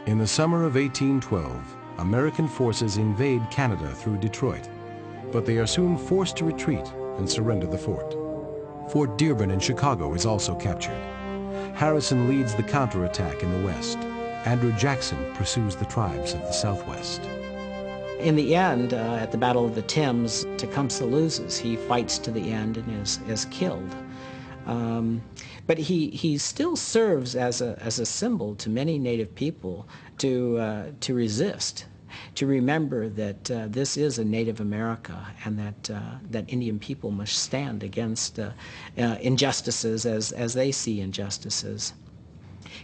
In the summer of 1812, American forces invade Canada through Detroit, but they are soon forced to retreat and surrender the fort. Fort Dearborn in Chicago is also captured. Harrison leads the counterattack in the west. Andrew Jackson pursues the tribes of the Southwest. In the end, at the Battle of the Thames, Tecumseh loses. He fights to the end and is killed. But he still serves as a symbol to many Native people to resist, to remember that this is a Native America, and that Indian people must stand against injustices as they see injustices.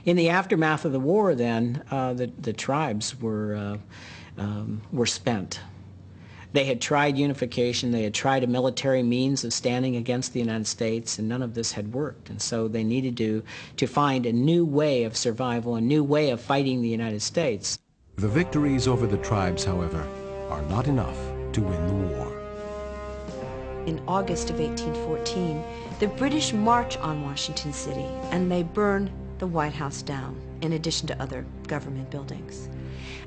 In the aftermath of the war, then, the tribes were spent. They had tried unification, they had tried a military means of standing against the United States, and none of this had worked. And so they needed to find a new way of survival, a new way of fighting the United States. The victories over the tribes, however, are not enough to win the war. In August of 1814, the British march on Washington City, and they burn the White House down, in addition to other government buildings.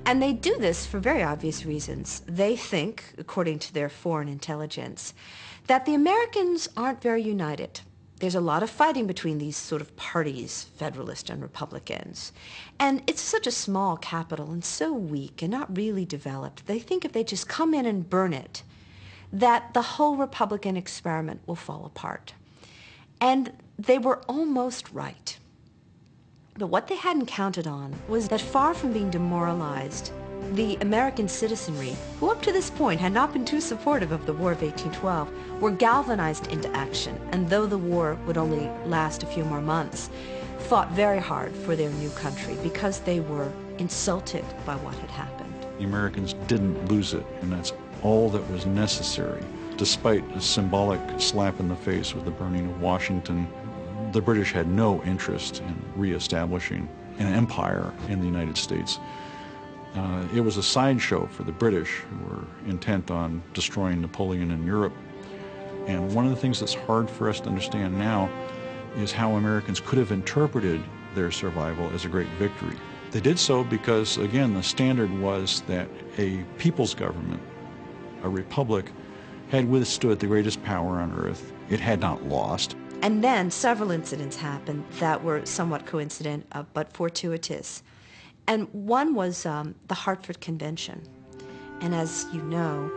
And they do this for very obvious reasons. They think, according to their foreign intelligence, that the Americans aren't very united. There's a lot of fighting between these sort of parties, Federalists and Republicans. And it's such a small capital and so weak and not really developed. They think if they just come in and burn it, that the whole Republican experiment will fall apart. And they were almost right. But what they hadn't counted on was that far from being demoralized, the American citizenry, who up to this point had not been too supportive of the War of 1812, were galvanized into action, and though the war would only last a few more months, fought very hard for their new country because they were insulted by what had happened. The Americans didn't lose it, and that's all that was necessary. Despite a symbolic slap in the face with the burning of Washington, the British had no interest in reestablishing an empire in the United States. It was a sideshow for the British, who were intent on destroying Napoleon in Europe. And one of the things that's hard for us to understand now is how Americans could have interpreted their survival as a great victory. They did so because, again, the standard was that a people's government, a republic, had withstood the greatest power on earth. It had not lost. And then several incidents happened that were somewhat coincident, but fortuitous. And one was the Hartford Convention. And as you know,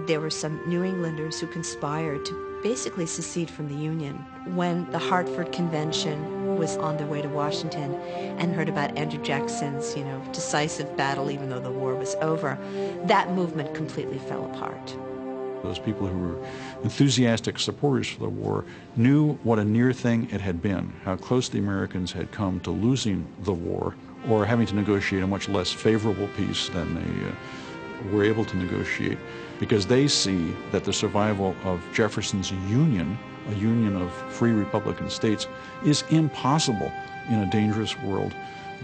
there were some New Englanders who conspired to basically secede from the Union. When the Hartford Convention was on their way to Washington and heard about Andrew Jackson's, decisive battle, even though the war was over, that movement completely fell apart. Those people who were enthusiastic supporters for the war knew what a near thing it had been, how close the Americans had come to losing the war or having to negotiate a much less favorable peace than they were able to negotiate, because they see that the survival of Jefferson's Union, a union of free Republican states, is impossible in a dangerous world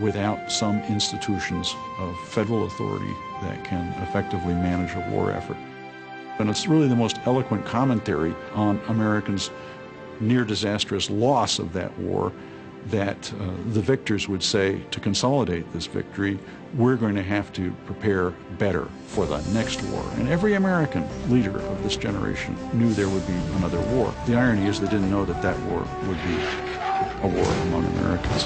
without some institutions of federal authority that can effectively manage a war effort. And it's really the most eloquent commentary on Americans' near disastrous loss of that war that the victors would say, to consolidate this victory, we're going to have to prepare better for the next war. And every American leader of this generation knew there would be another war. The irony is they didn't know that that war would be a war among Americans.